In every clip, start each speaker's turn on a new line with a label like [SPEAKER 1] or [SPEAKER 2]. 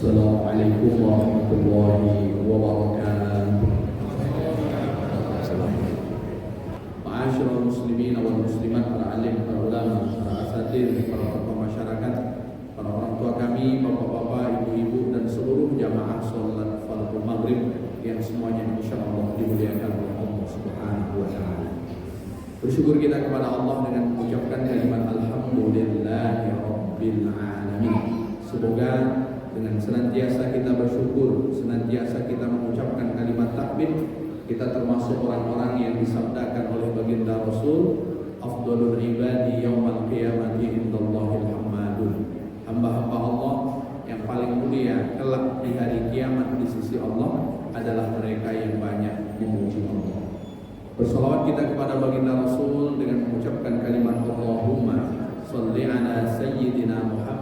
[SPEAKER 1] Assalamualaikum warahmatullahi wabarakatuh. Ma'asyiral muslimin wal muslimat, para alim, para ulama, para asatidz, para tokoh masyarakat, para orang tua kami, bapak-bapak, ibu-ibu, dan seluruh jamaah salat fardhu maghrib yang semuanya insyaallah dimuliakan oleh Allah Subhanahu wa taala. Bersyukur kita kepada Allah dengan mengucapkan kalimat alhamdulillahirabbil alamin. Semoga dengan senantiasa kita bersyukur, senantiasa kita mengucapkan kalimat takbir, kita termasuk orang-orang yang disabdakan oleh baginda Rasul, afdhalul ibadi yaumal qiyamati indallahil hammadun. Hamba-hamba Allah yang paling mulia kelak di hari kiamat di sisi Allah adalah mereka yang banyak memuji Allah. Bersalawat kita kepada baginda Rasul dengan mengucapkan kalimat Allahumma shalli ala sayyidina Muhammad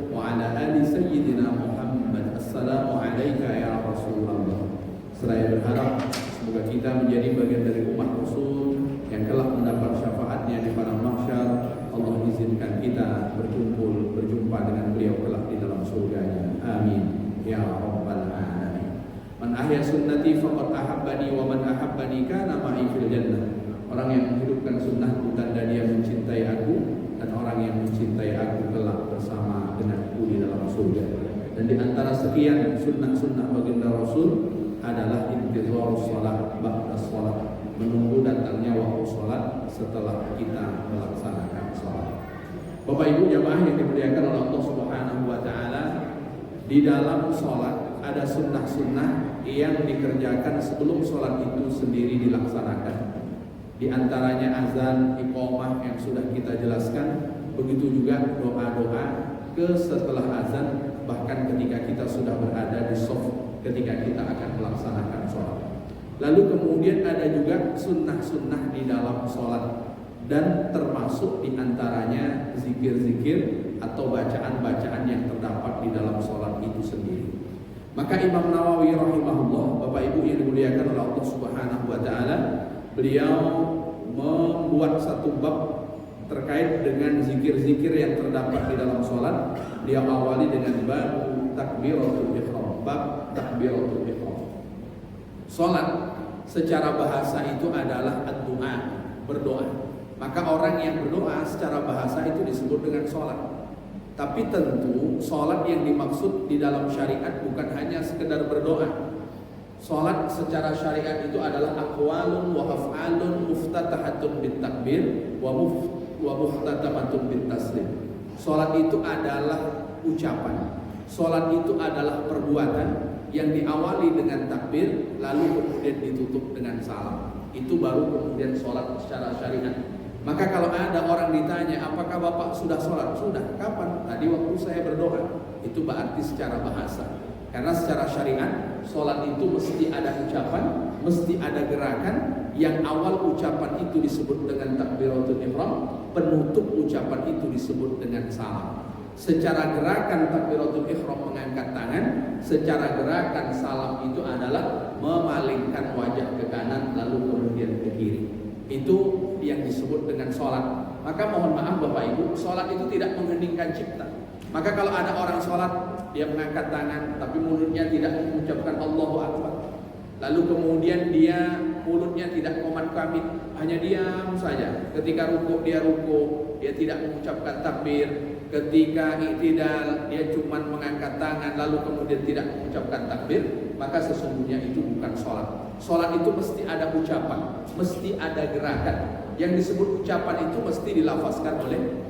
[SPEAKER 1] wa ala ali sayyidina Muhammad. Assalamu alayka ya Rasulullah. Seraya berharap semoga kita menjadi bagian dari umat Rasul yang kelak mendapat syafaatnya di padang mahsyar. Allah izinkan kita berjumpa dengan beliau kelak di dalam surganya. Amin ya rabbal alamin. Man ahya sunnati faqad ahabbani wa man ahabbani kana ma'i fil jannah. Orang yang menghidupkan sunnahku tanda dia mencintai aku, dan orang yang mencintai aku kelak bersama denganku di dalam surga. Dan di antara sekian sunnah-sunnah baginda Rasul adalah intizar salat ba'da salat, menunggu datangnya waktu salat setelah kita melaksanakan salat. Bapak Ibu jamaah yang dimuliakan oleh Allah Subhanahu wa taala, di dalam salat ada sunnah-sunnah yang dikerjakan sebelum salat itu sendiri dilaksanakan. Di antaranya azan, iqamah yang sudah kita jelaskan, begitu juga doa-doa setelah azan, bahkan ketika kita sudah berada di shaf ketika kita akan melaksanakan sholat. Lalu kemudian ada juga sunnah-sunnah di dalam sholat, dan termasuk di antaranya zikir-zikir atau bacaan-bacaan yang terdapat di dalam sholat itu sendiri. Maka Imam Nawawi rahimahullah, Bapak Ibu yang dimuliakan oleh Allah Subhanahu wa taala, beliau membuat satu bab terkait dengan zikir-zikir yang terdapat di dalam sholat. Dia awali dengan bab takbiratul ihram, bab takbiratul ihram. Sholat secara bahasa itu adalah ad-du'a, berdoa. Maka orang yang berdoa secara bahasa itu disebut dengan sholat. Tapi tentu sholat yang dimaksud di dalam syariat bukan hanya sekedar berdoa. Sholat secara syariat itu adalah aqwalun wa af'alun muftatahatun bit takbir wa muftatamatun bit taslim. Sholat itu adalah ucapan. Sholat itu adalah perbuatan yang diawali dengan takbir lalu kemudian ditutup dengan salam. Itu baru kemudian sholat secara syariat. Maka kalau ada orang ditanya, apakah Bapak sudah sholat? Sudah. Kapan? Tadi waktu saya berdoa. Itu berarti secara bahasa. Karena secara syariat, sholat itu mesti ada ucapan, mesti ada gerakan. Yang awal ucapan itu disebut dengan takbiratul ihram, penutup ucapan itu disebut dengan salam. Secara gerakan takbiratul ihram mengangkat tangan, secara gerakan salam itu adalah memalingkan wajah ke kanan lalu kemudian ke kiri. Itu yang disebut dengan sholat. Maka mohon maaf Bapak Ibu, sholat itu tidak mengheningkan cipta. Maka kalau ada orang sholat, dia mengangkat tangan tapi mulutnya tidak mengucapkan Allahu Akbar, lalu kemudian dia mulutnya tidak qomat kamit, hanya diam saja. Ketika rukuk dia rukuk, dia tidak mengucapkan takbir. Ketika i'tidal dia cuma mengangkat tangan lalu kemudian tidak mengucapkan takbir, maka sesungguhnya itu bukan sholat. Sholat itu mesti ada ucapan, mesti ada gerakan. Yang disebut ucapan itu mesti dilafazkan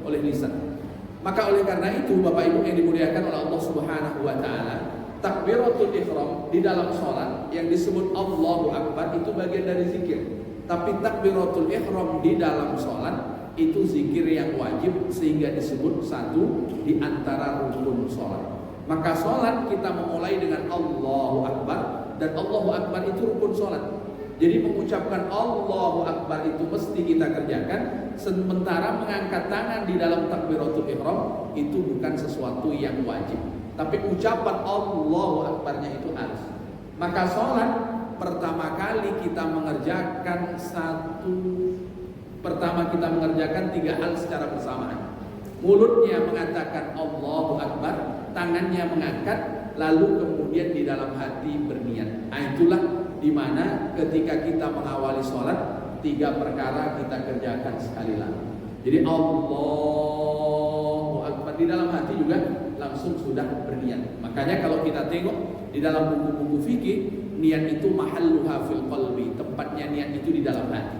[SPEAKER 1] oleh lisan. Maka oleh karena itu Bapak Ibu yang dimuliakan oleh Allah Subhanahu wa taala, takbiratul ihram di dalam sholat yang disebut Allahu Akbar itu bagian dari zikir. Tapi takbiratul ihram di dalam sholat itu zikir yang wajib sehingga disebut satu di antara rukun sholat. Maka sholat kita memulai dengan Allahu Akbar, dan Allahu Akbar itu rukun sholat. Jadi mengucapkan Allahu Akbar itu mesti kita kerjakan, sementara mengangkat tangan di dalam takbiratul ihram itu bukan sesuatu yang wajib. Tapi ucapan Allahu Akbarnya itu harus. Maka sholat pertama kali kita mengerjakan tiga hal secara bersamaan. Mulutnya mengatakan Allahu Akbar, tangannya mengangkat, lalu kemudian di dalam hati berniat. Itulah dimana ketika kita mengawali sholat, 3 perkara kita kerjakan sekali lagi. Jadi Allahu Akbar di dalam hati juga langsung sudah berniat. Makanya kalau kita tengok di dalam buku-buku fikih, niat itu mahalluha fil qalbi, tempatnya niat itu di dalam hati.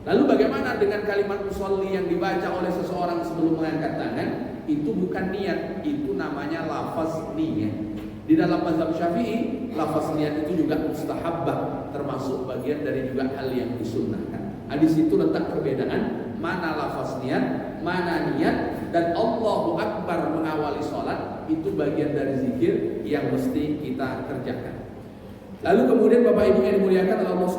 [SPEAKER 1] Lalu bagaimana dengan kalimat usolli yang dibaca oleh seseorang sebelum mengangkat tangan? Itu bukan niat, itu namanya lafaz niat. Di dalam mazhab Syafi'i, lafaz niat itu juga mustahabbah, termasuk bagian dari juga hal yang disunnahkan. Di situ letak perbedaan mana lafaz niat, mana niat, dan Allahu Akbar mengawali sholat itu bagian dari zikir yang mesti kita kerjakan. Lalu kemudian Bapak Ibu yang dimuliakan oleh Allah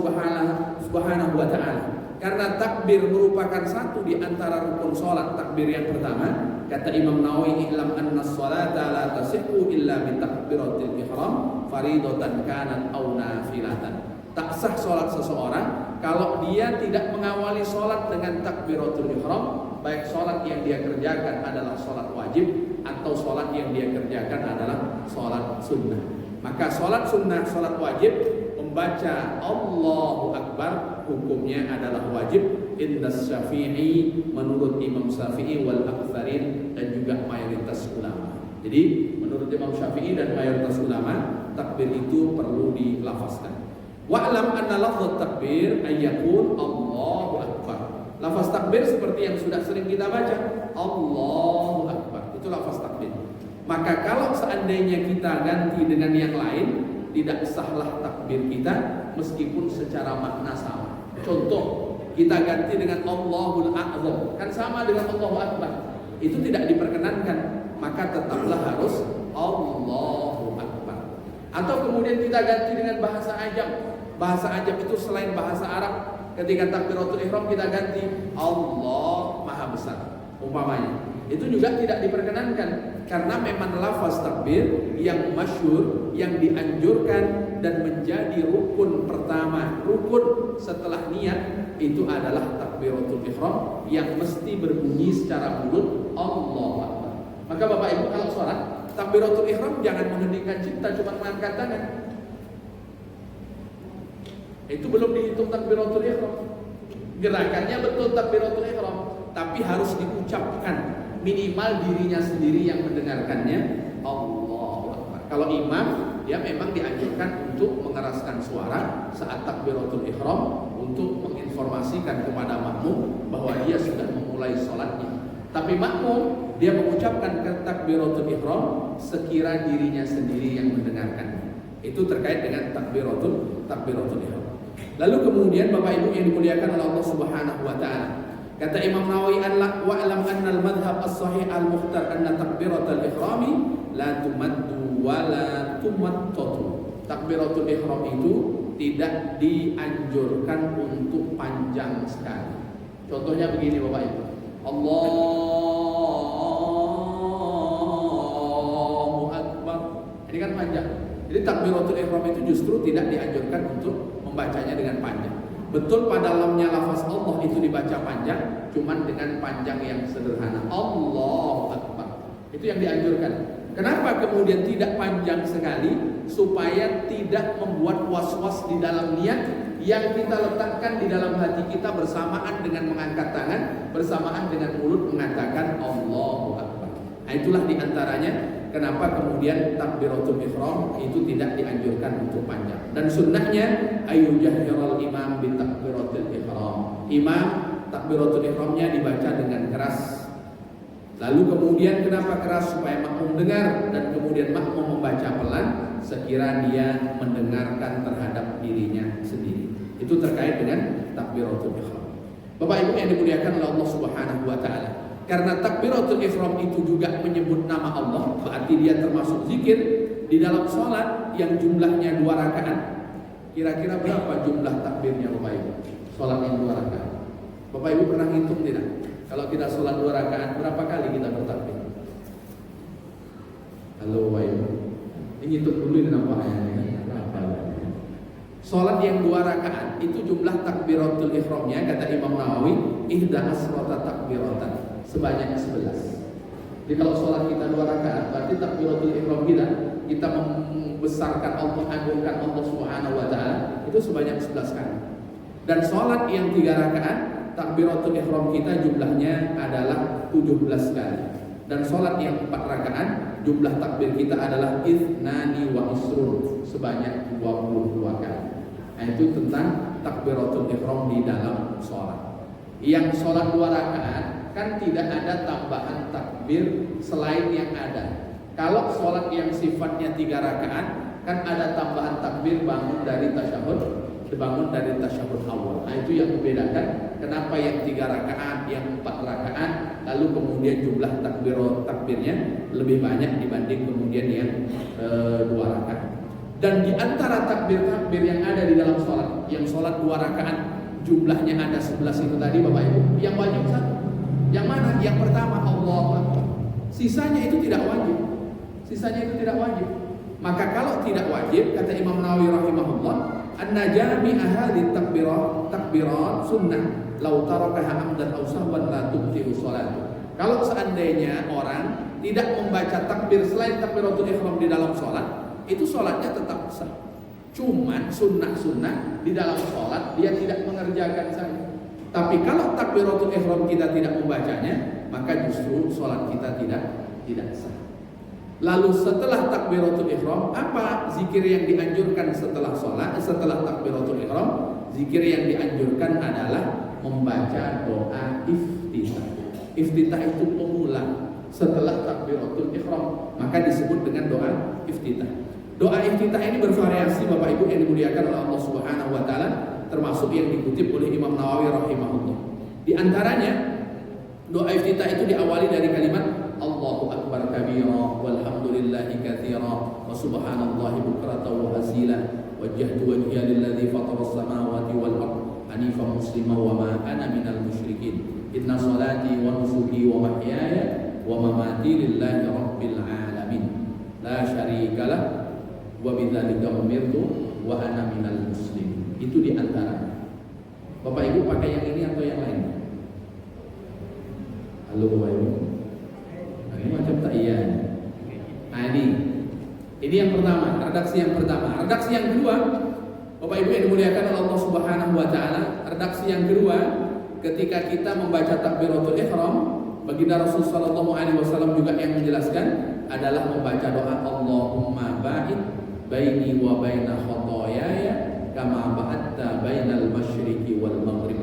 [SPEAKER 1] Subhanahu wa Ta'ala, karena takbir merupakan satu di antara rukun sholat. Takbir yang pertama, kata Imam Nawawi, "I'lam anna sholata la tasihhu illa bi takbiratil ihram faridatan kanat aw nafilatan." Tak sah sholat seseorang kalau dia tidak mengawali sholat dengan takbiratul ihram, baik sholat yang dia kerjakan adalah sholat wajib atau sholat yang dia kerjakan adalah sholat sunnah. Maka sholat sunnah, sholat wajib, membaca Allahu Akbar hukumnya adalah wajib indas Syafi'i, menurut Imam Syafi'i wal aktsarin, dan juga mayoritas ulama. Jadi menurut Imam Syafi'i dan mayoritas ulama, takbir itu perlu dilafazkan. Wa'lam anna lafaz takbir ayyakun Allahu Akbar. Lafaz takbir seperti yang sudah sering kita baca, Allahu Akbar, itu lafaz takbir. Maka kalau seandainya kita ganti dengan yang lain, tidak sahlah takbir kita meskipun secara makna sama. Contoh, kita ganti dengan Allahul A'zam, kan sama dengan Allahu Akbar, itu tidak diperkenankan, maka tetaplah harus Allahu Akbar. Atau kemudian kita ganti dengan bahasa ajam. Bahasa ajam itu selain bahasa Arab, ketika takbiratul ihram kita ganti Allah Maha Besar umpamanya, itu juga tidak diperkenankan, karena memang lafaz takbir yang masyhur, yang dianjurkan dan menjadi rukun pertama, rukun setelah niat, itu adalah takbiratul ihram yang mesti berbunyi secara mulut Allahu Akbar. Maka Bapak Ibu kalau sholat, takbiratul ihram jangan menghentikan cipta cuma mengangkat tangan. Itu belum dihitung takbiratul ihram. Gerakannya betul takbiratul ihram, tapi harus diucapkan, minimal dirinya sendiri yang mendengarkannya Allahu Akbar. Kalau imam, dia memang dianjurkan untuk mengeraskan suara saat takbiratul ihram untuk menginformasikan kepada makmum bahwa dia sudah memulai sholatnya. Tapi makmum, dia mengucapkan takbiratul ihram sekira dirinya sendiri yang mendengarkannya. Itu terkait dengan takbiratul ihram. Lalu kemudian Bapak Ibu yang dimuliakan oleh Allah Subhanahu wa Ta'ala, kata Imam Nawawi, wa'lam anna al-madhhab as-sahih al-mukhtar anna takbiratul ihrami la tumaddu wa la tumattatu. Takbiratul ihram itu tidak dianjurkan untuk panjang sekali. Contohnya begini Bapak Ibu, Allahu Akbar, ini kan panjang. Jadi takbiratul ihram itu justru tidak dianjurkan untuk membacanya dengan panjang. Betul pada lamnya lafaz Allah itu dibaca panjang, cuman dengan panjang yang sederhana, Allahu Akbar. Itu yang dianjurkan. Kenapa kemudian tidak panjang sekali? Supaya tidak membuat was-was di dalam niat yang kita letakkan di dalam hati kita bersamaan dengan mengangkat tangan, bersamaan dengan mulut mengatakan Allahu Akbar. Nah, itulah diantaranya kenapa kemudian takbiratul ihram itu tidak dianjurkan untuk panjang. Dan sunnahnya ayyujahhiral imam bi takbiratul ihram. Imam takbiratul ihramnya dibaca dengan keras. Lalu kemudian kenapa keras? Supaya makmum dengar, dan kemudian makmum membaca pelan sekira dia mendengarkan terhadap dirinya sendiri. Itu terkait dengan takbiratul ihram. Bapak Ibu yang dimuliakan oleh Allah Subhanahu wa Ta'ala, karena takbiratul ihram itu juga menyebut nama Allah, berarti dia termasuk zikir di dalam sholat yang jumlahnya 2 rakaat. Kira-kira berapa jumlah takbirnya Bapak Ibu? Sholat yang 2 rakaat. Bapak Ibu pernah hitung tidak? Kalau kita sholat 2 rakaat, berapa kali kita bertakbir? Halo Bapak Ibu, ini hitung dulu ini nampaknya. Sholat yang 2 rakaat itu jumlah takbiratul ihramnya, kata Imam Nawawi, ihda asrota takbiratan, sebanyak 11. Jadi kalau sholat kita 2 rakaat, berarti takbiratul ihram kita kita membesarkan Allah, mengagungkan Allah Subhanahu wa taala itu sebanyak 11 kali. Dan sholat yang 3 rakaat takbiratul ihram kita jumlahnya adalah 17 kali. Dan sholat yang 4 rakaat jumlah takbir kita adalah ithnani wa isrun, sebanyak 22 kali. Nah, itu tentang takbiratul ihram di dalam sholat. Yang sholat 2 rakaat kan tidak ada tambahan takbir selain yang ada. Kalau sholat yang sifatnya 3 rakaat kan ada tambahan takbir bangun dari tasyahud awal. Nah, itu yang membedakan kenapa yang 3 rakaat, yang 4 rakaat, lalu kemudian jumlah takbirnya lebih banyak dibanding kemudian yang 2 rakaat. Dan di antara takbir-takbir yang ada di dalam sholat, yang sholat 2 rakaat jumlahnya ada 11 itu tadi Bapak Ibu, yang wajib 1. Yang mana? Yang pertama Allahu Akbar. Sisanya itu tidak wajib. Maka kalau tidak wajib, kata Imam Nawawi rahimahullah, an-najami ahadits takbirat sunnah law tarakaha amdan aw sahwan la tubtilu salatu. Kalau seandainya orang tidak membaca takbir selain takbiratul ihram di dalam sholat, itu sholatnya tetap sah. Cuman sunnah-sunnah di dalam sholat dia tidak mengerjakan saja. Tapi kalau takbiratul ihram kita tidak membacanya, maka justru sholat kita tidak sah. Lalu setelah takbiratul ihram, apa zikir yang dianjurkan setelah sholat? Setelah takbiratul ihram, zikir yang dianjurkan adalah membaca doa iftitah. Iftitah itu pemula setelah takbiratul ihram, maka disebut dengan doa iftitah. Doa iftitah ini bervariasi Bapak Ibu yang dimuliakan oleh Allah Subhanahu wa taala, termasuk yang dikutip oleh Imam Nawawi rahimahullah. Di antaranya doa iftitah itu diawali dari kalimat Allahu Akbar kabira walhamdulillahi katsira wa subhanallahi bukratan wa asila wajjahtu wajhiya lilladzi fataras samawati wal ardh hanifan musliman wa ma ana minal musyrikin inna salati wa nusuki wa mahyaya wa mamati lillahi rabbil alamin la syarikalah wa bidzalika umirtu wa ana minal muslimin. Itu di antara. Bapak Ibu pakai yang ini atau yang lain? Halo Bapak Ibu. Nah, ini macam tak iya. Nah, ini yang pertama, redaksi yang pertama. Redaksi yang kedua, Bapak Ibu yang dimuliakan oleh Allah Subhanahu wa taala, redaksi yang kedua ketika kita membaca takbiratul ihram, baginda Rasul sallallahu alaihi wasallam juga yang menjelaskan adalah membaca doa Allahumma ba'id baini wa baina khotoyaya kama ba'adta bainal masyriqi wal maghrib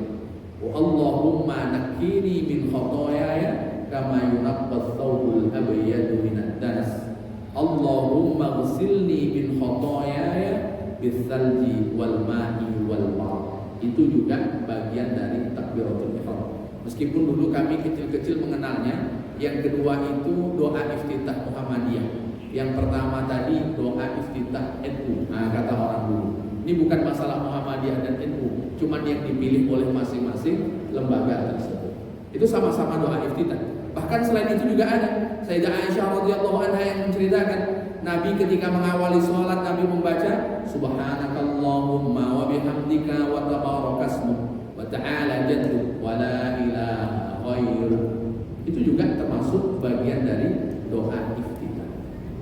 [SPEAKER 1] wa Allahumma nakkini min khotoyaya kama yunaqqas thawbul abyadu minad danas Allahumma ghsilni min khotoyaya bitsalji wal ma'i wal bar. Itu juga bagian dari takbiratul ihram. Meskipun dulu kami kecil-kecil mengenalnya, yang kedua itu doa iftitah Muhammadiyah. Yang pertama tadi doa iftitah NU. Nah, kata orang dulu. Ini bukan masalah Muhammadiyah dan NU, cuman yang dipilih oleh masing-masing lembaga tersebut. Itu sama-sama doa iftitah. Bahkan selain itu juga ada Sayyidah Aisyah radhiyallahu anha yang menceritakan Nabi ketika mengawali sholat, Nabi membaca Subhanakallahumma wa bihamdika wa tabarakasmu wa ta'ala jaddu wa la ilaha ghairu. Itu juga termasuk bagian dari doa iftitah.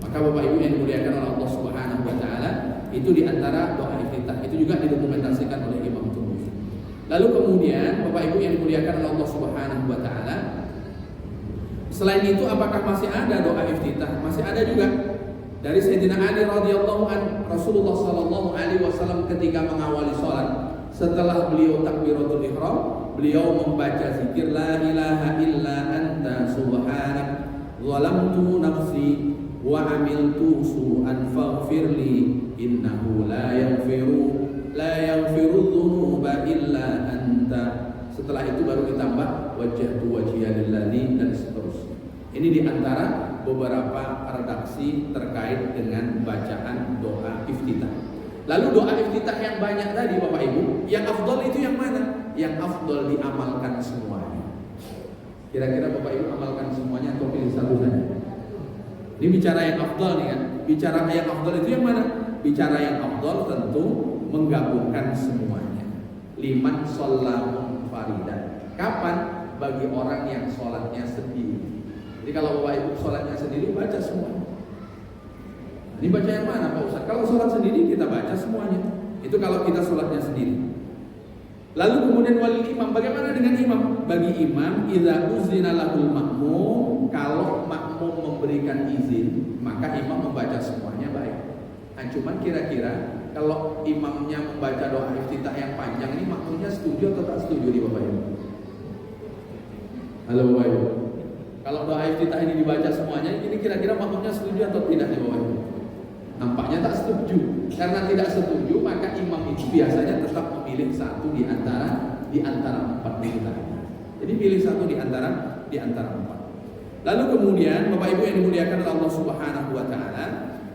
[SPEAKER 1] Maka Bapak Ibu yang dimuliakan oleh Allah Subhanahu wa taala, itu di antara doa iftitah. Itu juga didokumentasikan oleh Imam Tirmidzi. Lalu kemudian Bapak Ibu yang dimuliakan oleh Allah Subhanahu wa taala, selain itu apakah masih ada doa iftitah? Masih ada juga. Dari Sayyidina Ali radhiyallahu an, Rasulullah sallallahu alaihi wasallam ketika mengawali salat, setelah beliau takbiratul ihram, beliau membaca zikir la ilaha illa anta subhanak zalamtu nafsi wa amiltu su'an faghfirli innahu la yaghfiru dzunuba illa anta. Setelah itu baru ditambah wajjahtu wajhiya lilladzi dan seterusnya. Ini di antara beberapa redaksi terkait dengan bacaan doa iftitah. Lalu doa iftitah yang banyak tadi Bapak Ibu, yang afdol itu yang mana? Yang afdol diamalkan semuanya. Kira-kira Bapak Ibu amalkan semuanya atau pilih satu saja? Ini bicara yang afdol nih kan. Bicara yang afdol itu yang mana? Bicara yang afdol tentu menggabungkan semuanya. Liman sholamun faridan. Kapan? Bagi orang yang sholatnya sendiri. Jadi kalau Bapak Ibu sholatnya sendiri baca semua. Ini baca yang mana Pak Ustaz? Kalau sholat sendiri kita baca semuanya. Itu kalau kita sholatnya sendiri. Lalu kemudian walil imam, bagaimana dengan imam? Bagi imam, idza uzina lahul makmum, kalau makmum memberikan izin, maka imam membaca semuanya baik. Nah, cuman kira-kira kalau imamnya membaca doa iftitah yang panjang ini, makmumnya setuju atau tak setuju nih Bapak Ibu? Halo Bapak Ibu. Kalau doa iftitah ini dibaca semuanya, ini kira-kira makmumnya setuju atau tidak nih Bapak Ibu? Nampaknya tak setuju. Karena tidak setuju, maka imam itu biasanya tetap memilih satu di antara empat kita. Jadi pilih satu di antara empat. Lalu kemudian Bapak Ibu yang dimuliakan oleh Allah Subhanahu wa taala,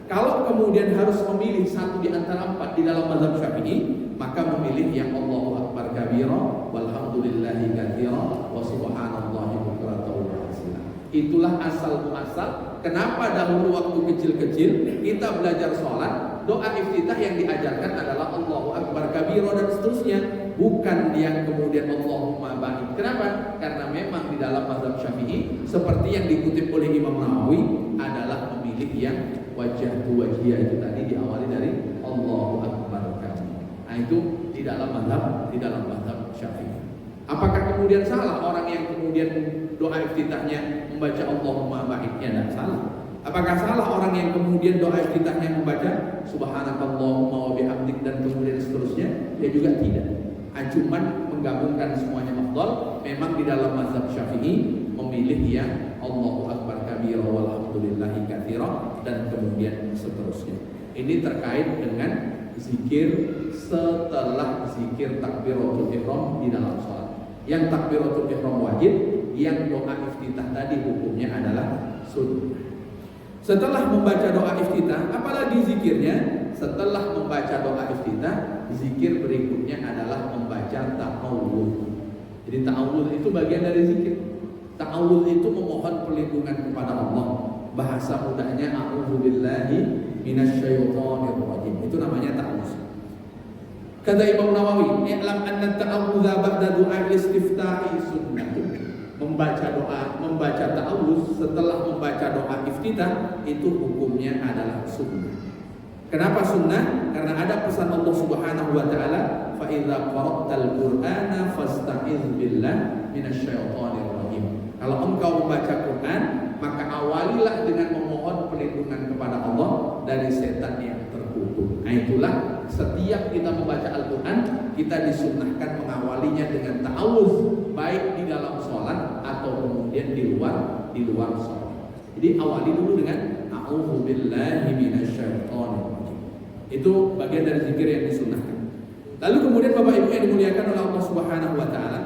[SPEAKER 1] kalau kemudian harus memilih satu di antara empat di dalam mazhab Syafi'i, maka memilih yang Allahu Akbar kabira walhamdulillahi katsira wa subhanallahi bukratan wa asila. Itulah asal muasal kenapa dahulu waktu kecil-kecil kita belajar sholat, doa iftitah yang diajarkan adalah Allahu Akbar kabira dan seterusnya, bukan yang kemudian Allahumma barik. Kenapa? Karena memang di dalam mazhab Syafi'i seperti yang dikutip oleh Imam Nawawi adalah memilih yang wajah itu tadi diawali dari Allahu Akbar kabira. Nah itu di dalam mazhab Syafi'i. Apakah kemudian salah orang yang kemudian doa iftitahnya membaca Allahumma baiknya? Tidak salah. Apakah salah orang yang kemudian doa iftitahnya membaca subhanakallahumma wa bihamdik dan kemudian seterusnya? Ya juga tidak. Cuman menggabungkan semuanya afdal. Memang di dalam mazhab Syafi'i memilih yang Allahu Akbar kabira walhamdulillahi katsira dan kemudian seterusnya. Ini terkait dengan zikir setelah zikir takbiratul ihram di dalam salat. Yang takbiratul ihram wajib, yang doa iftitah tadi hukumnya adalah sunnah. Setelah membaca doa iftitah, apalagi zikirnya? Setelah membaca doa iftitah, zikir berikutnya adalah membaca ta'awudz. Jadi ta'awudz itu bagian dari zikir. Ta'awudz itu memohon perlindungan kepada Allah. Bahasa mudahnya a'udzubillahi minasyaitonir rajim. Itu namanya ta'awudz. Kata Imam Nawawi, "I'lam anna ta'awudza ba'da du'a istiftahi sunnatun." Membaca ta'awudz setelah membaca doa iftitah itu hukumnya adalah sunnah. Kenapa sunnah? Karena ada pesan Allah Subhanahu wa taala, "Fa idza qara'tal Qur'ana fasta'iz billah minasyaitonir rajim." Kalau engkau membaca Quran, maka awalilah dengan memohon perlindungan kepada Allah dari setan yang terkutuk. Nah itulah setiap kita membaca Al-Quran, kita disunnahkan mengawalinya dengan ta'awudz, baik di dalam sholat atau kemudian di luar sholat. Jadi awali dulu dengan a'udzubillahi minasyaitonir rajim. Itu bagian dari zikir yang disunnahkan. Lalu kemudian Bapak Ibu yang dimuliakan oleh Allah Subhanahu wa taala,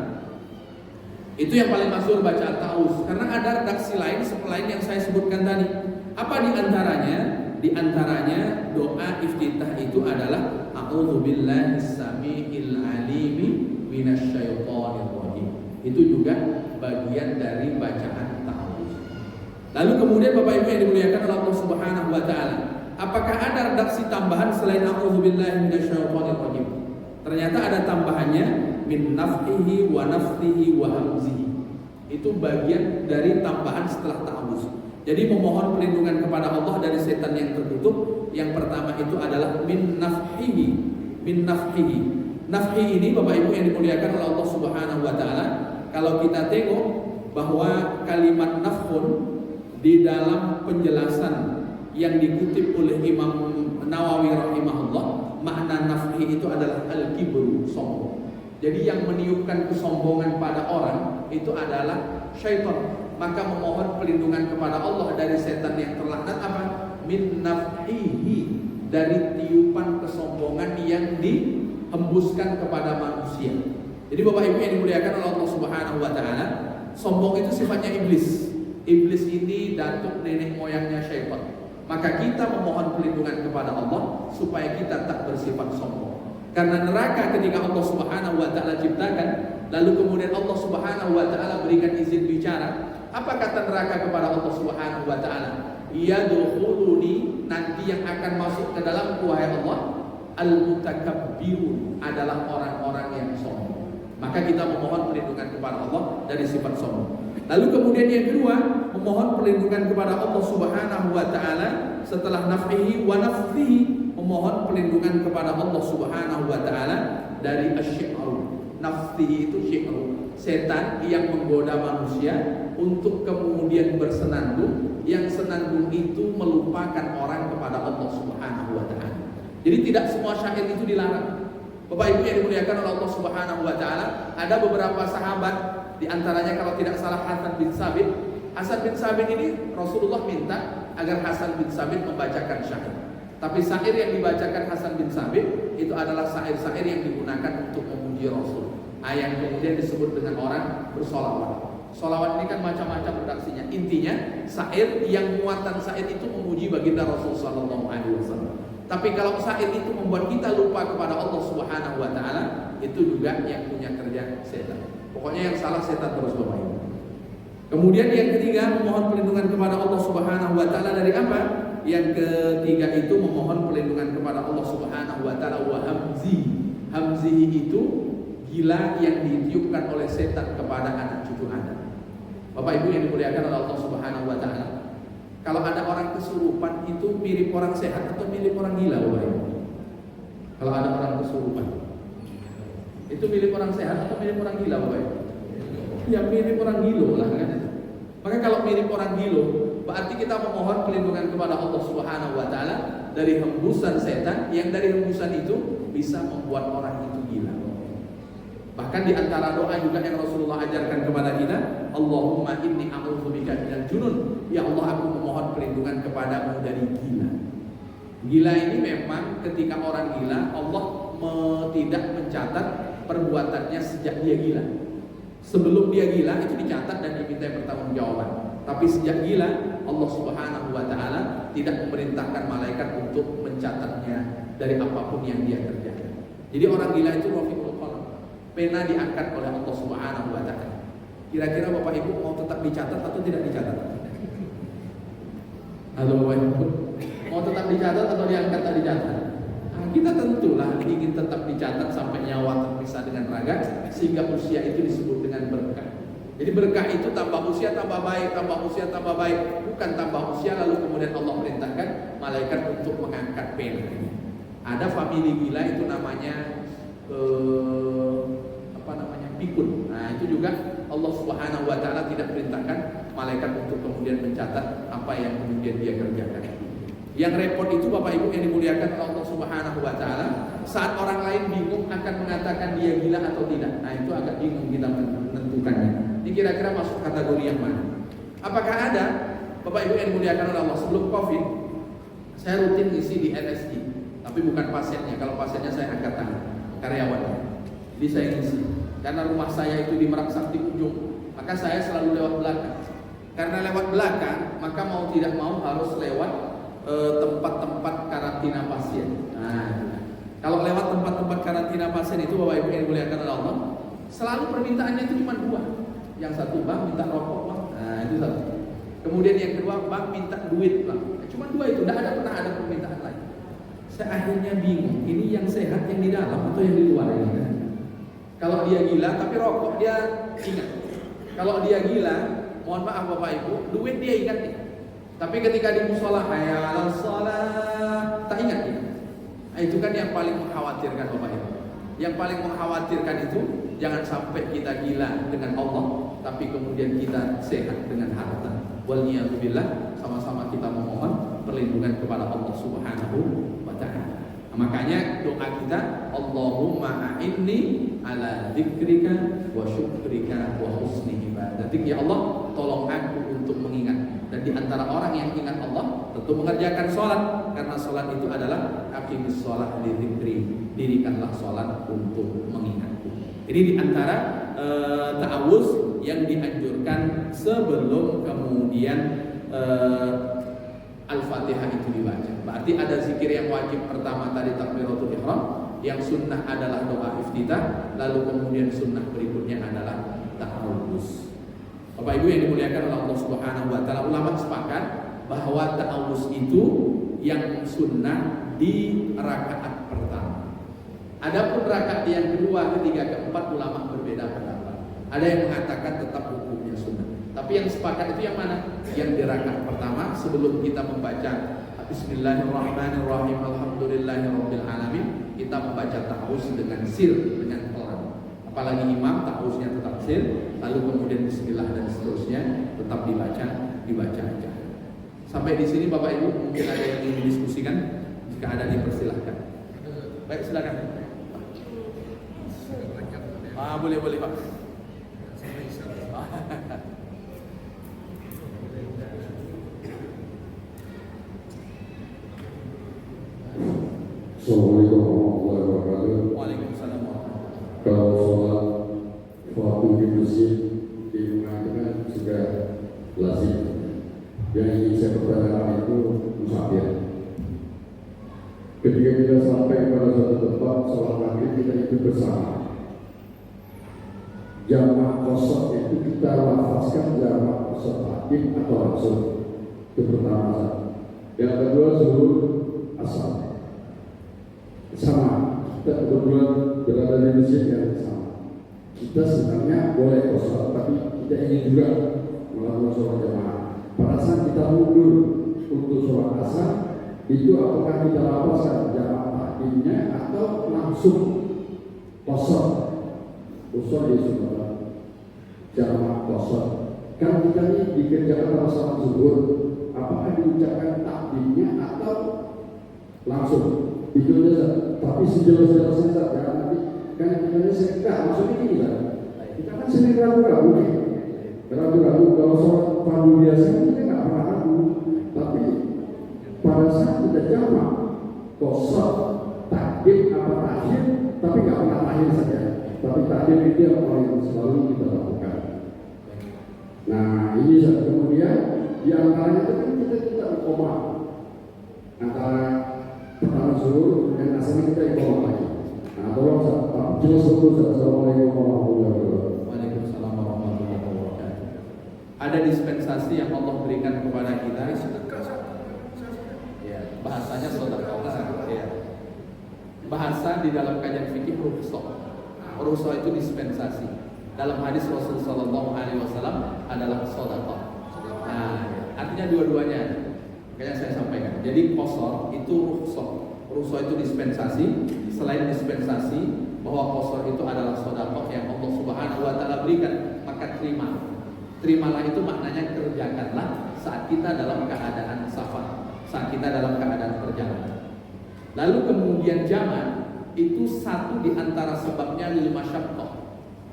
[SPEAKER 1] itu yang paling masyhur baca ta'awudz, karena ada redaksi lain selain yang saya sebutkan tadi. Apa di antaranya? Di antaranya doa iftitah itu adalah a'udzubillahis samiil alimi minasyaitonir rajim. Itu juga bagian dari bacaan ta'awudz. Lalu kemudian Bapak Ibu yang dimuliakan oleh Allah Subhanahu wa taala, apakah ada redaksi tambahan selain a'udzubillahi minasyaitonir rajim? Ternyata ada tambahannya min nafhihi wa nafthihi wa hamzihi. Itu bagian dari tambahan setelah ta'awudz. Jadi memohon perlindungan kepada Allah dari setan yang tertutup. Yang pertama itu adalah min nafhihi. Min nafhihi. Nafhi ini Bapak Ibu yang dimuliakan oleh Allah Subhanahu wa taala, kalau kita tengok bahwa kalimat nafhun di dalam penjelasan yang dikutip oleh Imam Nawawi rahimahullah, makna nafhi itu adalah al-kibru, sombong. Jadi yang meniupkan kesombongan pada orang itu adalah syaitan. Maka memohon perlindungan kepada Allah dari setan yang terlaknat apa? Min nafhihi, dari tiupan kesombongan yang dihembuskan kepada manusia. Jadi Bapak Ibu yang dimuliakan oleh Allah Subhanahu wa taala, sombong itu sifatnya iblis. Iblis ini datuk nenek moyangnya syaitan. Maka kita memohon perlindungan kepada Allah supaya kita tak bersifat sombong. Karena neraka ketika Allah Subhanahu wa taala ciptakan, lalu kemudian Allah Subhanahu wa taala berikan izin bicara. Apa kata neraka kepada Allah Subhanahu wa taala? Yadkhuluni, nanti yang akan masuk ke dalam wahai Allah, al-mutakabbirun, adalah orang-orang yang sombong. Maka kita memohon perlindungan kepada Allah dari sifat sombong. Lalu kemudian yang kedua, memohon perlindungan kepada Allah Subhanahu wa taala setelah naf'ihi wa nafsihi, memohon perlindungan kepada Allah Subhanahu wa taala dari asy-syi'ru. Nafsihi itu syi'ru, setan yang menggoda manusia untuk kemudian bersenandung, yang senandung itu melupakan orang kepada Allah Subhanahu wa taala. Jadi tidak semua syair itu dilarang. Bapak Ibu yang dimuliakan oleh Allah Subhanahu wa taala, ada beberapa sahabat, di antaranya kalau tidak salah Hasan bin Sabit. Hasan bin Sabit ini Rasulullah minta agar Hasan bin Sabit membacakan syair. Tapi syair yang dibacakan Hasan bin Sabit itu adalah syair-syair yang digunakan untuk memuji Rasul. Yang kemudian disebut dengan orang bersolawat. Solawat ini kan macam-macam redaksinya. Intinya syair yang muatan syair itu memuji baginda Rasul sallallahu alaihi wasallam. Tapi kalau syair itu membuat kita lupa kepada Allah Subhanahu wa taala, itu juga yang punya kerja setan. Pokoknya yang salah setan terus Bapak Ibu. Kemudian yang ketiga, memohon perlindungan kepada Allah Subhanahu wa taala dari apa? Yang ketiga itu memohon perlindungan kepada Allah Subhanahu wa taala wa hamzi. Hamzi itu gila yang ditiupkan oleh setan kepada anak cucu Anda. Bapak Ibu yang dimuliakan oleh Allah Subhanahu wa taala. Kalau ada orang kesurupan itu mirip orang sehat atau mirip orang gila, Bapak Ibu? Kalau ada orang kesurupan itu mirip orang sehat atau mirip orang gila, Bapak Ibu? Ya mirip orang gilo lah kan. Maka kalau mirip orang gilo, berarti kita memohon perlindungan kepada Allah Subhanahu wa taala dari hembusan setan yang dari hembusan itu bisa membuat orang itu gila. Bahkan di antara doa juga yang Rasulullah ajarkan kepada kita, Allahumma inni a'udzubika minal junun. Ya Allah, aku memohon perlindungan kepadamu dari gila. Gila ini memang ketika orang gila, Allah tidak mencatat perbuatannya sejak dia gila. Sebelum dia gila itu dicatat dan diminta pertanggungjawaban. Tapi sejak gila, Allah Subhanahu wa taala tidak memerintahkan malaikat untuk mencatatnya dari apapun yang dia kerjakan. Jadi orang gila itu rafiqul qalam. Pena diangkat oleh Allah Subhanahu wa taala. Kira-kira Bapak Ibu mau tetap dicatat atau tidak dicatat? Halo Bapak Ibu, mau tetap dicatat atau diangkat atau dicatat? Kita tentulah ingin tetap dicatat sampai nyawa terpisah dengan raga, sehingga usia itu disebut dengan berkah. Jadi berkah itu tambah usia tambah baik, tambah usia tambah baik, bukan tambah usia lalu kemudian Allah perintahkan malaikat untuk mengangkat pena. Ada famili gila itu namanya pikun. Nah itu juga Allah Subhanahu wa taala tidak perintahkan malaikat untuk kemudian mencatat apa yang kemudian dia kerjakan. Yang repot itu Bapak Ibu yang dimuliakan oleh Allah Subhanahu wa taala, saat orang lain bingung akan mengatakan dia gila atau tidak. Nah itu agak bingung kita menentukannya. Ini kira-kira masuk kategori yang mana? Apakah ada Bapak Ibu yang dimuliakan oleh Allah, sebelum Covid saya rutin isi di NSI, tapi bukan pasiennya. Kalau pasiennya saya angkat tangan, karyawannya. Jadi saya ngisi. Karena rumah saya itu di Merak Sakti Ujung, maka saya selalu lewat belakang. Karena lewat belakang, maka mau tidak mau harus lewat tempat-tempat karantina pasien. Nah, kalau lewat tempat-tempat karantina pasien itu Bapak Ibu yang dimuliakan oleh Allah, selalu permintaannya itu cuma dua. Yang satu, Bang minta rokok Bang. Nah itu satu. Kemudian yang kedua, Bang minta duit Bang. Cuma dua itu, tidak pernah ada permintaan lain. Saya akhirnya bingung, ini yang sehat yang di dalam atau yang di luar ini kan? Kalau dia gila tapi rokok dia ingat. Kalau dia gila, mohon maaf Bapak Ibu, duit dia ingat nih. Tapi ketika di musola hayya 'alas shalah tak ingat dia. Nah, itu kan yang paling mengkhawatirkan Bapak Ibu. Yang paling mengkhawatirkan itu jangan sampai kita gila dengan Allah, tapi kemudian kita sehat dengan harta. Waliyadzubillah, sama-sama kita memohon perlindungan kepada Allah Subhanahu wa taala. Makanya doa kita, Allahumma a'inni ala dzikrika wa syukrika wa husni ibadatik. Ya Allah, tolong aku untuk mengingat. Dan di antara orang yang ingat Allah tentu mengerjakan sholat, karena sholat itu adalah aqimis sholat li dzikri. Dirikanlah sholat untuk mengingatku. Jadi di antara ta'awuz yang dianjurkan sebelum kemudian Al-Fatihah itu dibaca. Berarti ada zikir yang wajib pertama tadi takbiratul ihram, yang sunnah adalah doa iftitah, lalu kemudian sunnah berikutnya adalah ta'awuz. Bapak Ibu yang dimuliakan oleh Allah Subhanahu wa taala, ulama sepakat bahwa ta'awuz itu yang sunnah di rakaat pertama. Adapun rakaat yang kedua, ketiga, keempat ulama berbeda pendapat. Ada yang mengatakan tetap hukumnya sunnah. Tapi yang sepakat itu yang mana? Yang di rakaat pertama sebelum kita membaca Bismillahirrahmanirrahim. Alhamdulillahirabbil alamin. Kita membaca ta'awuz dengan sir, dengan pelan. Apalagi imam ta'awuznya tetap sir, lalu kemudian bismillah dan seterusnya tetap dibaca aja. Sampai di sini Bapak Ibu mungkin ada yang ingin didiskusikan? Jika ada dipersilahkan. Baik, silakan. Boleh Pak.
[SPEAKER 2] Assalamualaikum warahmatullahi wabarakatuh.
[SPEAKER 1] Waalaikumsalam.
[SPEAKER 2] Kalau sholat waktu di masjid di rumah itu kan sudah lazim. Yang ingin saya pertanyakan itu musafir. Ketika kita sampai pada suatu tempat sholat maghrib kita ikut bersama. Jamak kosong itu kita lafazkan jamak kosong takdim atau langsung. Itu pertama. Yang kedua zuhur asar. Sama, kita kebetulan berada di masjid yang sama. Kita sebenarnya boleh kosong, tapi kita ingin juga melakukan sholat jamaah. Pada saat kita mundur untuk sholat asar, itu apakah kita lapaskan jamaah takdimnya atau langsung kosong? Kosong di sunnah jamaah kosong. Kan kita ini dikerjakan pada sholat zuhur, apakah diucapkan takdimnya atau langsung? Itu aja, tapi sejelas-jelasnya saja nanti kan kita sekar maksudnya ini kan kita kan sering ragu-ragu nih, ragu-ragu kalau sholat fardu biasa kita nggak pernah ragu, tapi pada saat kita jamak kosong takdim apa takhir, tapi nggak pernah takhir saja, tapi takdim itu yang paling selalu kita lakukan. Nah ini kemudian di antaranya itu kan kita koma antara pertama zuhur dan asarnya kita ikut lagi. Nah, tolong Pak, jelas dulu. Assalamualaikum warahmatullahi wabarakatuh.
[SPEAKER 1] Waalaikumsalam warahmatullahi wabarakatuh. Ada dispensasi yang Allah berikan kepada kita. Ya, bahasanya sedekah. Ya. Bahasa di dalam kajian fikih rukhsah. Rukhsah itu dispensasi. Dalam hadis Rasulullah sallallahu alaihi wasallam adalah sedekah. Nah, artinya dua-duanya. Makanya saya sampaikan. Jadi qasar itu rukhsah. Rukhsah itu dispensasi. Selain dispensasi bahwa qasar itu adalah sedekah yang Allah Subhanahu wa taala berikan, maka terima. Terimalah itu maknanya kerjakanlah saat kita dalam keadaan safar, saat kita dalam keadaan perjalanan. Lalu kemudian jamak itu satu di antara sebabnya lil masyaqqah,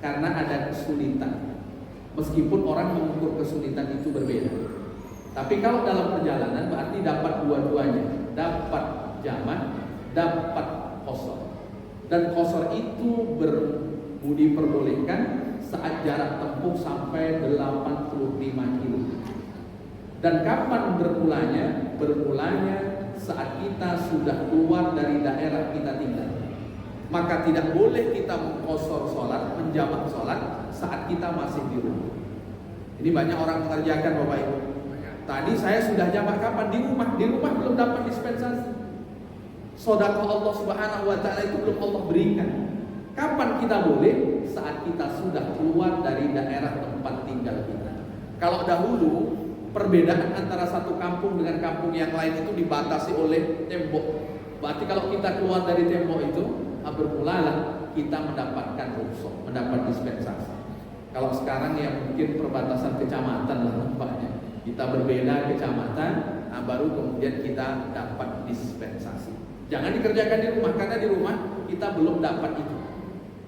[SPEAKER 1] karena ada kesulitan. Meskipun orang mengukur kesulitan itu berbeda. Tapi kalau dalam perjalanan berarti dapat dua-duanya, dapat jamak, dapat qasar. Dan qasar itu diperbolehkan saat jarak tempuh sampai 85 km. Dan kapan bermulanya? Bermulanya saat kita sudah keluar dari daerah kita tinggal. Maka tidak boleh kita mengqasar sholat, menjamak sholat saat kita masih di rumah. Ini banyak orang mengerjakan Bapak Ibu. Tadi saya sudah jamak kapan? Di rumah. Di rumah belum dapat dispensasi. Sedekah Allah Subhanahu wa taala itu belum Allah berikan. Kapan kita boleh? Saat kita sudah keluar dari daerah tempat tinggal kita. Kalau dahulu perbedaan antara satu kampung dengan kampung yang lain itu dibatasi oleh tembok. Berarti kalau kita keluar dari tembok itu, bermulalah kita mendapatkan rukhsah, mendapat dispensasi. Kalau sekarang yang mungkin perbatasan kecamatan lah nampaknya. Kita berbeda kecamatan, baru kemudian kita dapat dispensasi. Jangan dikerjakan di rumah, karena di rumah kita belum dapat itu.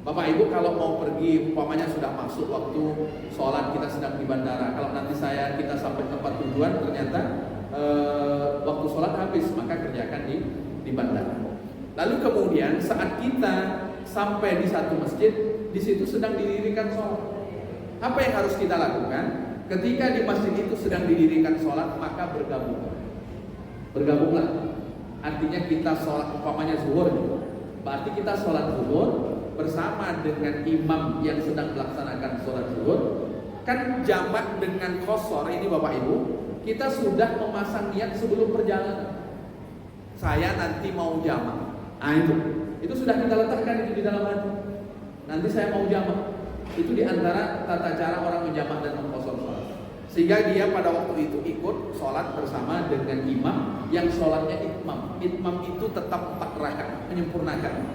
[SPEAKER 1] Bapak Ibu kalau mau pergi, umpamanya sudah masuk waktu sholat, kita sedang di bandara. Kalau nanti kita sampai tempat tujuan, ternyata waktu sholat habis, maka kerjakan di bandara. Lalu kemudian saat kita sampai di satu masjid, di situ sedang didirikan sholat. Apa yang harus kita lakukan? Ketika di masjid itu sedang didirikan sholat, maka bergabunglah. Artinya kita sholat umpamanya zuhur, berarti kita sholat zuhur bersama dengan imam yang sedang melaksanakan sholat zuhur. Kan jamak dengan qasar ini Bapak Ibu, kita sudah memasang niat sebelum perjalanan. Saya nanti mau jamak. Itu sudah kita letakkan itu di dalam hati. Nanti saya mau jamak. Itu diantara tata cara orang menjamak dan mengqasar sholat. Sehingga dia pada waktu itu ikut sholat bersama dengan imam yang sholatnya itmam. Itmam itu tetap 4 rakaat, menyempurnakan.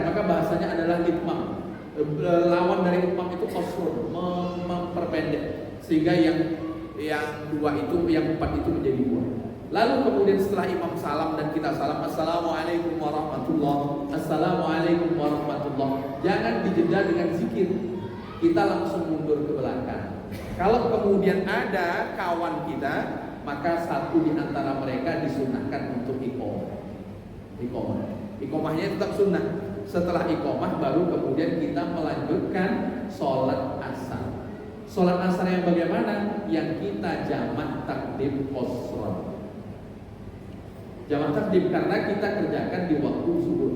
[SPEAKER 1] Maka bahasanya adalah itmam. Lawan dari itmam itu qasrun, memperpendek. Sehingga yang 4 itu menjadi 2. Lalu kemudian setelah imam salam dan kita salam, assalamualaikum warahmatullah, assalamualaikum warahmatullah, jangan dijeda dengan zikir, kita langsung mundur ke belakang. Kalau kemudian ada kawan kita, maka satu di antara mereka disunahkan untuk iqomah. Iqomahnya tetap sunnah. Setelah iqomah baru kemudian kita melanjutkan sholat asar. Sholat asar yang bagaimana? Yang kita jamak takdim qasran. Jamak takdim karena kita kerjakan di waktu zuhur.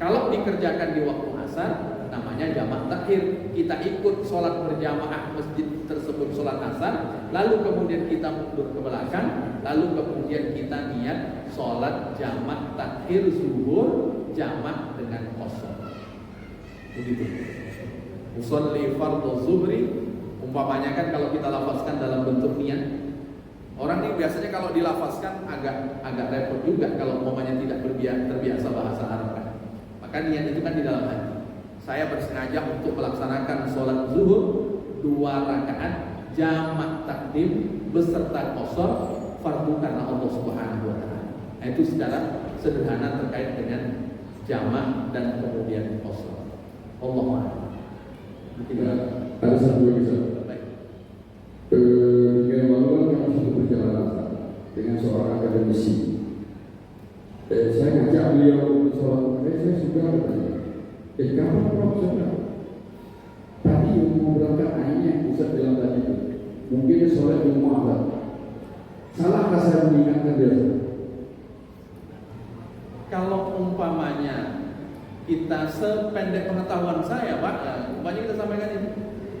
[SPEAKER 1] Kalau dikerjakan di waktu asar, namanya jamak takhir. Kita ikut sholat berjamaah masjid tersebut sholat asar, lalu kemudian kita mundur ke belakang, lalu kemudian kita niat sholat jamak takhir zuhur, jamak dengan qasar. Begitu. Usolli fardhu zuhri, umpamanya kan kalau kita lafazkan dalam bentuk niat. Orang ini biasanya kalau dilafazkan agak repot juga kalau umpamanya tidak terbiasa bahasa Arab kan. Maka niat itu kan di dalam hati. Saya bersengaja untuk melaksanakan sholat zuhur 2 rakaat jamak takdim beserta qasar fardu karena Allah Subhanahu wa taala. Itu secara sederhana terkait dengan jamak dan kemudian qasar. Allahu a'lam.
[SPEAKER 2] Ada satu lagi. Minggu lalu kan kami sudah berjalan dengan seorang akademisi. Saya ngajak beliau sholat. Saya sudah bertanya, kapan sholat? Tadi mau berangkat akhirnya bisa bilang tadi mungkin sholat di rumah. Salahkah saya mengingatkan dia?
[SPEAKER 1] Kalau umpamanya kita sependek pengetahuan saya, Pak, umpamanya kita sampaikan ini.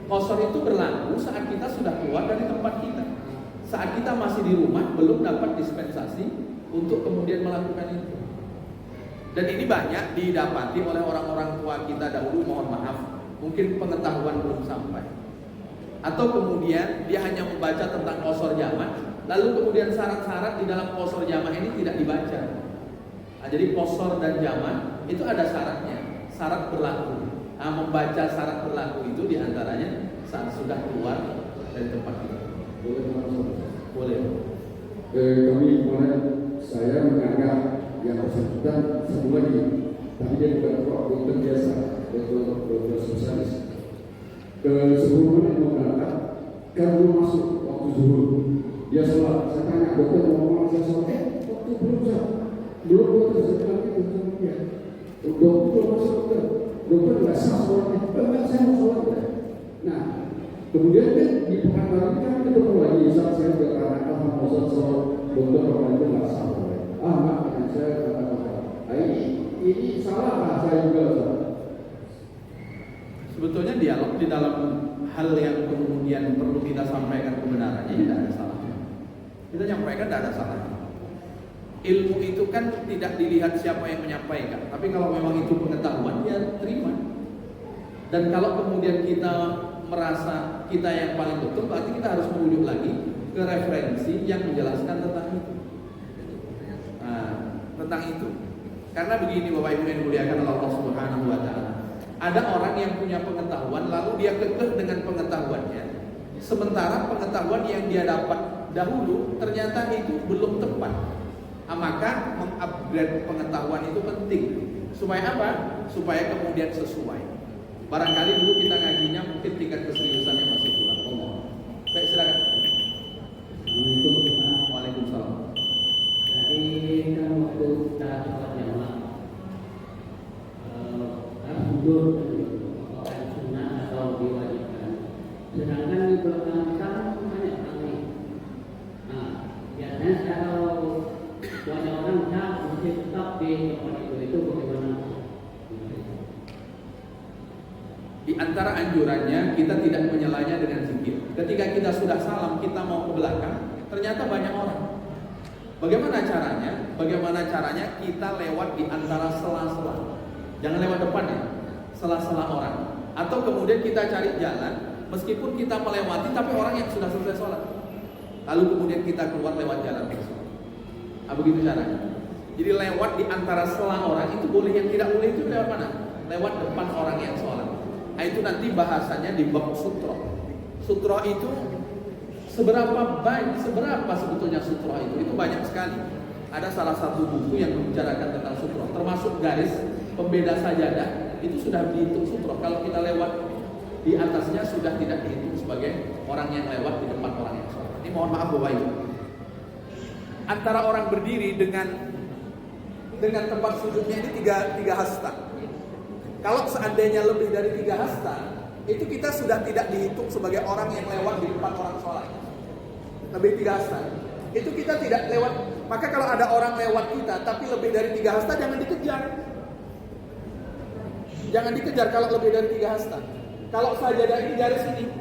[SPEAKER 1] Qasar itu berlaku saat kita sudah keluar dari tempat kita. Saat kita masih di rumah belum dapat dispensasi untuk kemudian melakukan itu. Dan ini banyak didapati oleh orang-orang tua kita dahulu, mohon maaf, mungkin pengetahuan belum sampai. Atau kemudian dia hanya membaca tentang qasar jamak, lalu kemudian syarat-syarat di dalam qasar jamak ini tidak dibaca. Nah, jadi qasar dan jamak itu ada syaratnya, syarat berlaku. Membaca syarat berlaku itu diantaranya saat sudah keluar dari tempat kita. Boleh.
[SPEAKER 2] Kami kemarin saya menganggap yang bersangkutan satu lagi, tapi dia bukan dokter biasa, dokter spesialis. Sebelumnya mau berangkat, kan belum masuk waktu zuhur, dia sholat. Saya tanya dokter mau saya sholat, waktu belum dokter saya bilang itu sama dia. Dokter belum masuk dokter nggak sah sholatnya, enggak saya mau sholat. Nah, kemudian kan di Pekanbaru kan ketemu lagi saat saya berkata mau sholat dokter orang itu nggak sah. Enggak, saya kata-kata. Ini salah lah saya juga.
[SPEAKER 1] Sebetulnya dialog di dalam hal yang kemudian perlu kita sampaikan kebenarannya tidak ada salahnya. Kita nyampaikan tidak ada salahnya. Ilmu itu kan tidak dilihat siapa yang menyampaikan, tapi kalau memang itu pengetahuan, ya terima. Dan kalau kemudian kita merasa kita yang paling betul, berarti kita harus merujuk lagi ke referensi yang menjelaskan tentang itu. Tentang itu. Karena begini Bapak Ibu yang dimuliakan oleh Allah Subhanahu wa taala. Ada orang yang punya pengetahuan lalu dia kekeh dengan pengetahuannya. Sementara pengetahuan yang dia dapat dahulu ternyata itu belum tepat. Maka mengupgrade pengetahuan itu penting. Supaya apa? Supaya kemudian sesuai. Barangkali dulu kita ngajinya mungkin tingkat keseriusannya masih kurang. Allah. Baik, silakan. Waalaikumsalam.
[SPEAKER 3] Jadi kan waktu kita sholat jamaah harus mundur orang sunnah atau diwajibkan. Sedangkan di belakang kan banyak orang nih. Nah, biasanya kalau banyak orang masih tetap di tempat itu bagaimana?
[SPEAKER 1] Di antara anjurannya kita tidak menyelanya dengan zikir. Ketika kita sudah salam, kita mau ke belakang, ternyata banyak orang. Bagaimana caranya? Bagaimana caranya kita lewat di antara sela-sela. Jangan lewat depan ya, sela-sela orang. Atau kemudian kita cari jalan meskipun kita melewati tapi orang yang sudah selesai sholat, lalu kemudian kita keluar lewat jalan tersebut. Begitu caranya. Jadi lewat di antara sela orang itu boleh, yang tidak boleh itu lewat mana? Lewat depan orang yang sholat. Nah, itu nanti bahasanya di bab sutro. Sutro itu seberapa sebetulnya sutro itu? Itu banyak sekali. Ada salah satu buku yang membicarakan tentang sutro, termasuk garis pembeda sajadah itu sudah dihitung sutro. Kalau kita lewat di atasnya sudah tidak dihitung sebagai orang yang lewat di depan orang yang sholat. Ini mohon maaf Bapak Ibu. Antara orang berdiri dengan tempat sujudnya ini tiga hasta. Kalau seandainya lebih dari 3 hasta, itu kita sudah tidak dihitung sebagai orang yang lewat di depan orang sholat. Lebih 3 hasta, itu kita tidak lewat. Maka kalau ada orang lewat kita, tapi lebih dari 3 hasta, jangan dikejar. Jangan dikejar kalau lebih dari 3 hasta. Kalau sajadah ini garis ini,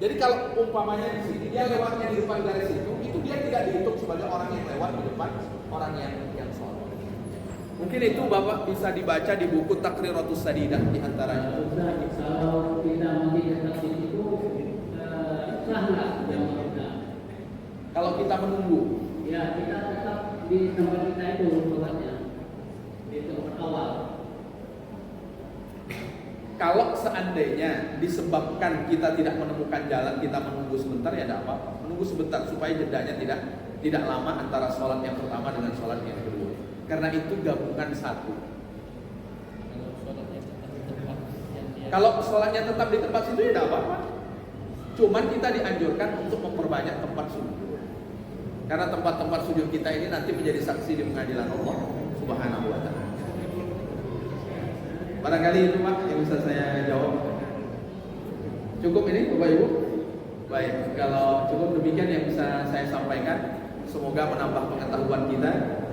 [SPEAKER 1] jadi kalau umpamanya di sini, dia lewatnya di depan garis itu dia tidak dihitung sebagai orang yang lewat di depan orang yang sholat. Mungkin itu Bapak bisa dibaca di buku Takriratus Sadidah di antaranya.
[SPEAKER 3] Kalau kita masih tetap di situ, sah nggak yang kita?
[SPEAKER 1] Kalau kita menunggu,
[SPEAKER 3] Ya kita tetap di tempat kita itu sholatnya, di tempat awal.
[SPEAKER 1] kalau seandainya disebabkan kita tidak menemukan jalan, kita menunggu sebentar, ya tidak apa-apa. Menunggu sebentar supaya jedanya tidak lama antara sholat yang pertama dengan sholat yang kedua. Karena itu gabungan satu. Kalau sholatnya tetap di tempat situ, ya tidak apa-apa. Cuman kita dianjurkan untuk memperbanyak tempat sujud. Karena tempat-tempat sujud kita ini nanti menjadi saksi di pengadilan Allah Subhanahu wa ta'ala. Barangkali itu Pak yang bisa saya jawab. Cukup ini Bapak Ibu? Baik, kalau cukup demikian yang bisa saya sampaikan. Semoga menambah pengetahuan kita.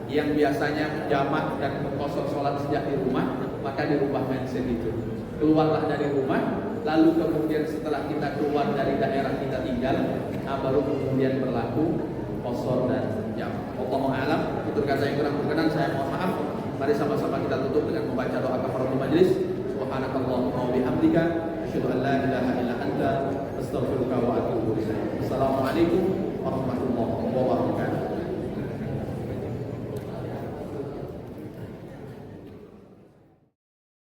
[SPEAKER 1] Yang biasanya menjamak dan mengkosor sholat sejak di rumah, maka dirubah mindset itu. Keluarlah dari rumah, lalu kemudian setelah kita keluar dari daerah kita tinggal, baru kemudian berlaku kosor dan jamak. Wallahu a'lam. Untuk kata yang kurang berkenan saya mohon maaf. Mari sama-sama kita tutup dengan membaca doa kafaratul majlis. Subhanakallahumma wa bihamdika asyhadu an la ilaha illa anta astaghfiruka wa atubu ilaik. Assalamualaikum warahmatullahi wabarakatuh.